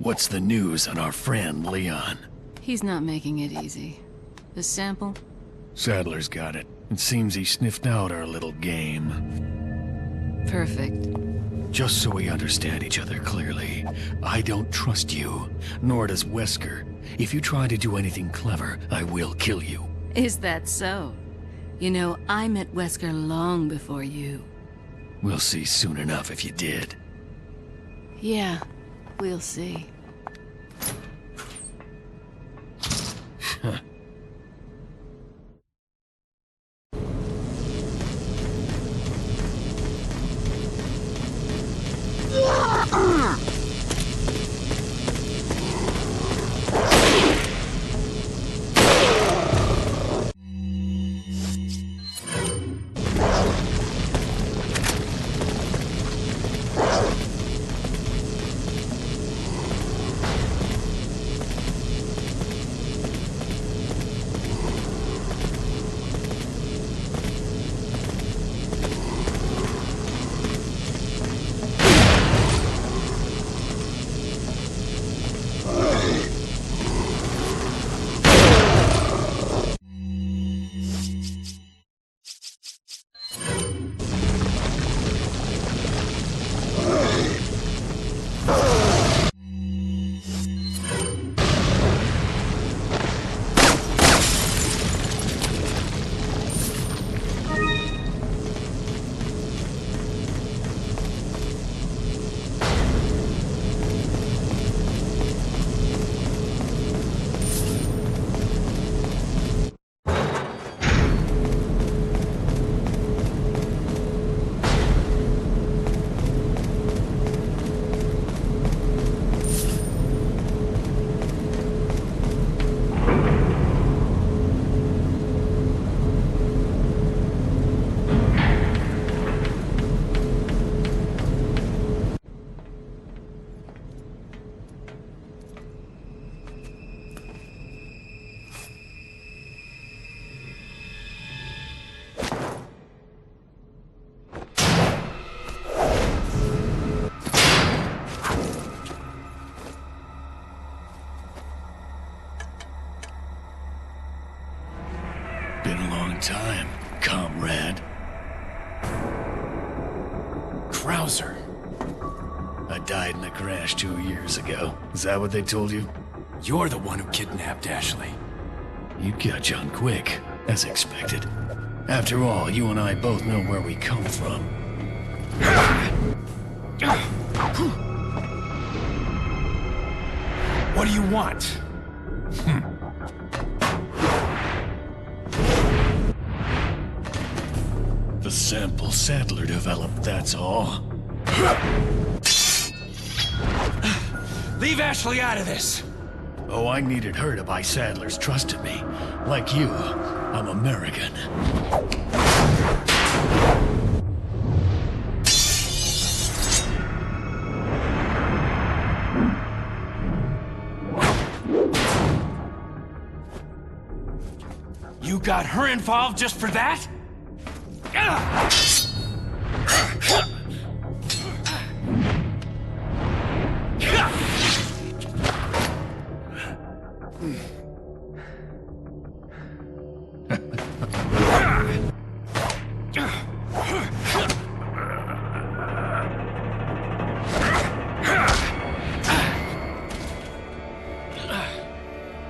What's the news on our friend Leon? He's not making it easy. The sample? Sadler's got it. It seems he sniffed out our little game. Perfect. Just so we understand each other clearly, I don't trust you, nor does Wesker. If you try to do anything clever, I will kill you. Is that so? You know, I met Wesker long before you. We'll see soon enough if you did. Yeah, we'll see. Been a long time, comrade. Krauser. I died in a crash 2 years ago. Is that what they told you? You're the one who kidnapped Ashley. You catch on quick, as expected. After all, you and I both know where we come from. What do you want? The sample Sadler developed, that's all. Leave Ashley out of this! Oh, I needed her to buy Sadler's trust in me. Like you, I'm American. You got her involved just for that?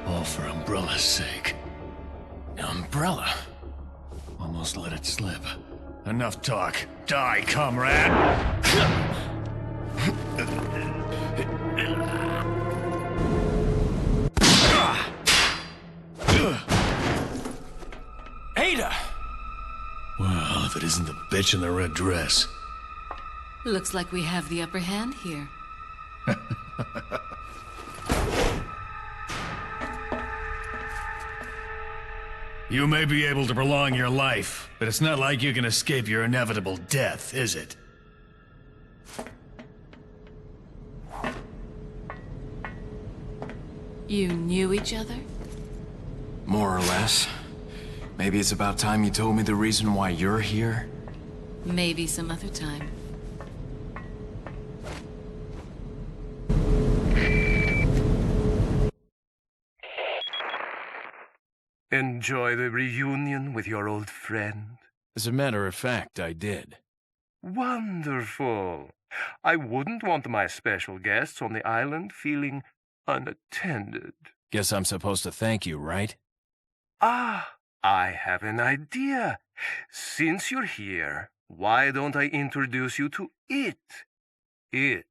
All for Umbrella's sake. Umbrella? Almost let it slip. Enough talk. Die, comrade! Ada! Well, if it isn't the bitch in the red dress. Looks like we have the upper hand here. You may be able to prolong your life, but it's not like you can escape your inevitable death, is it? You knew each other? More or less. Maybe it's about time you told me the reason why you're here. Maybe some other time. Enjoy the reunion with your old friend? As a matter of fact, I did. Wonderful. I wouldn't want my special guests on the island feeling unattended. Guess I'm supposed to thank you, right? Ah, I have an idea. Since you're here, why don't I introduce you to it? It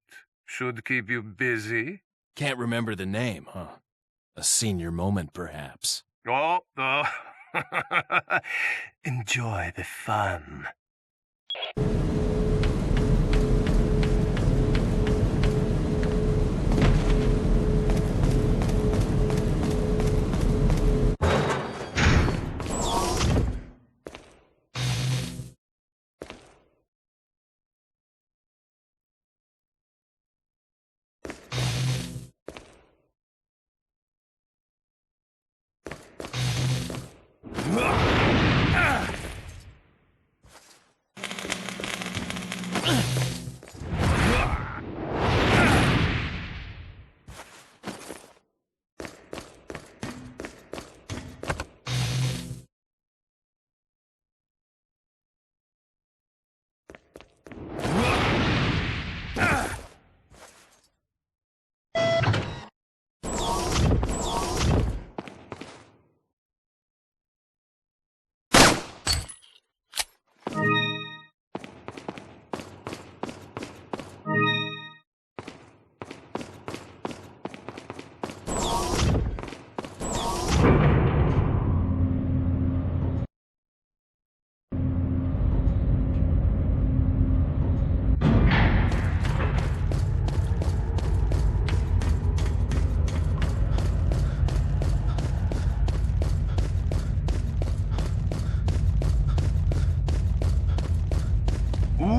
should keep you busy. Can't remember the name, huh? A senior moment, perhaps. Oh. Enjoy the fun.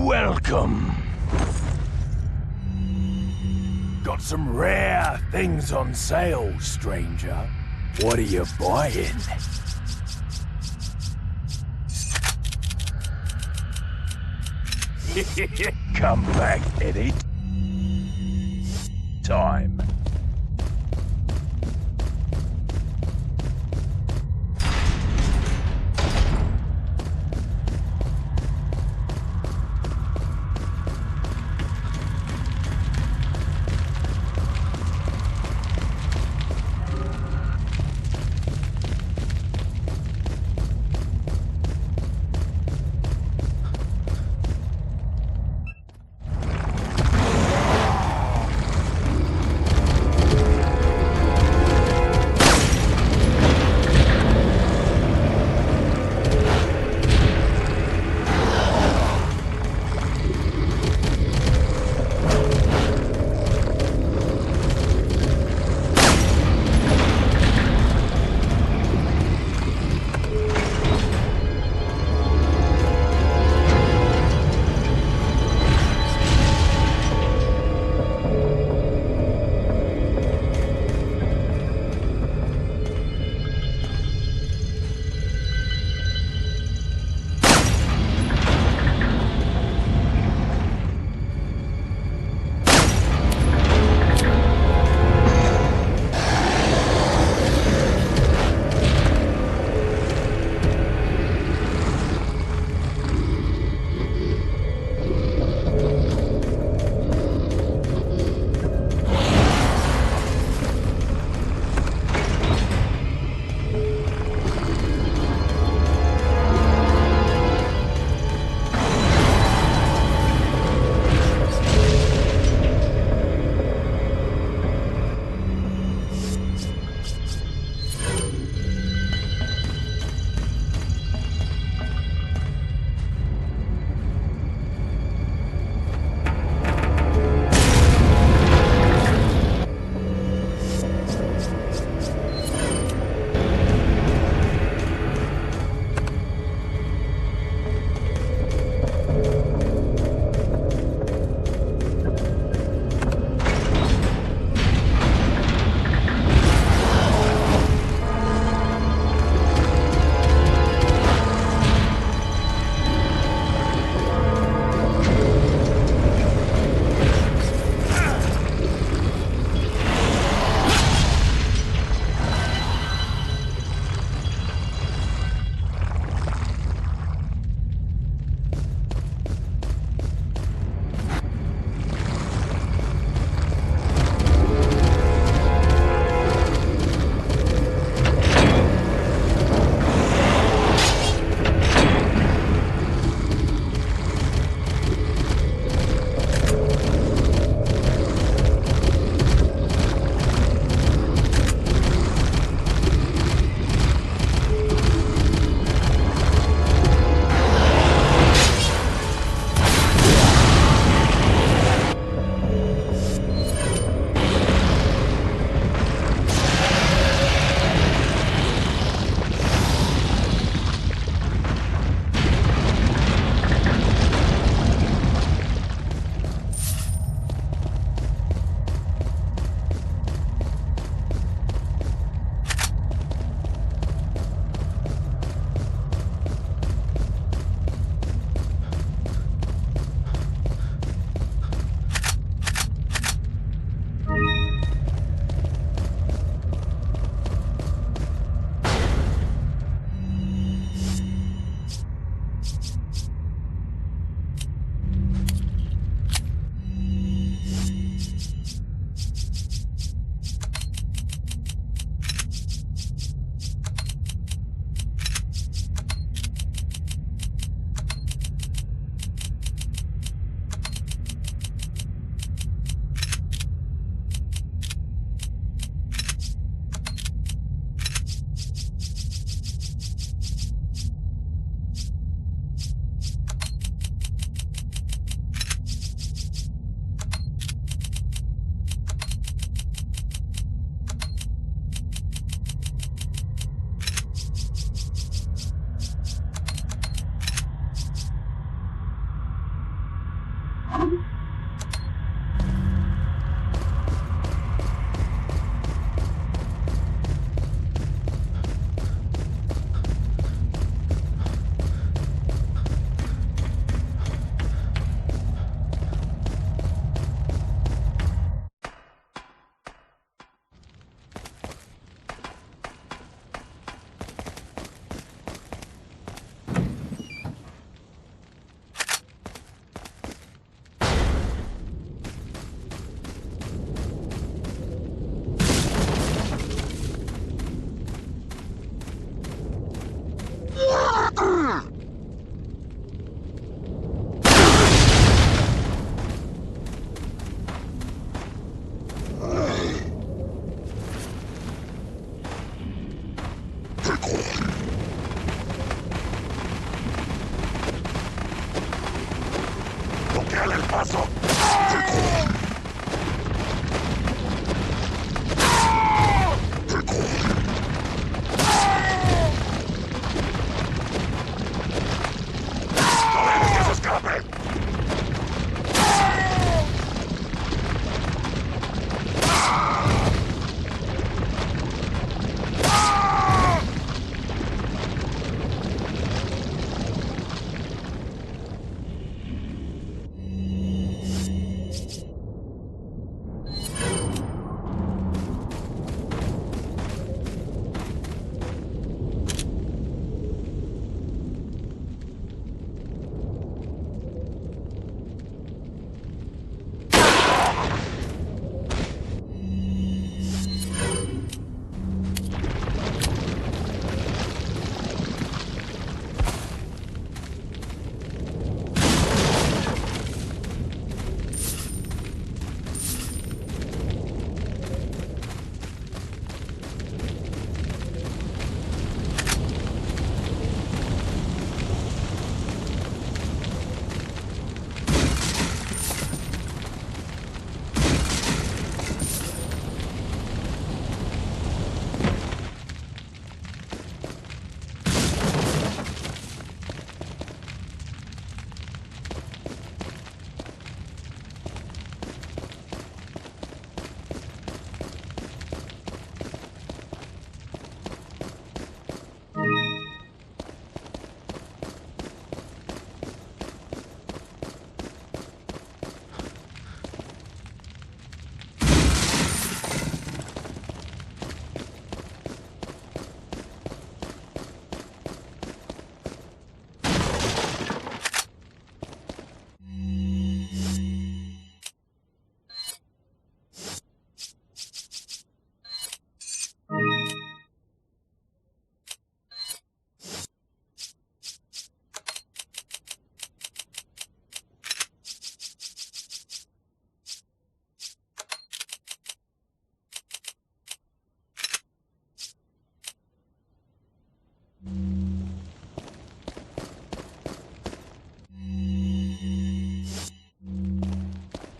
Welcome. Got some rare things on sale, stranger. What are you buying? Come back any time.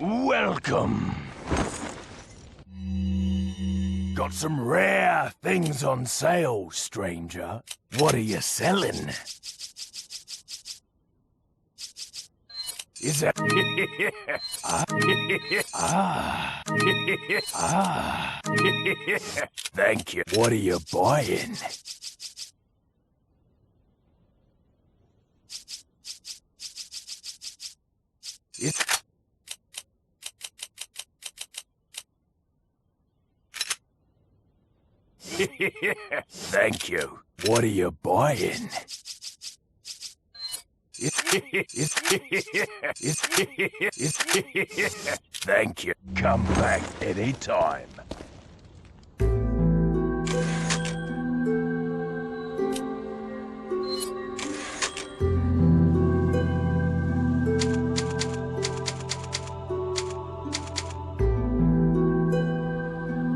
Welcome. Got some rare things on sale, stranger. What are you selling? Is that... Thank you. What are you buying? Thank you. What are you buying? Thank you. Come back anytime.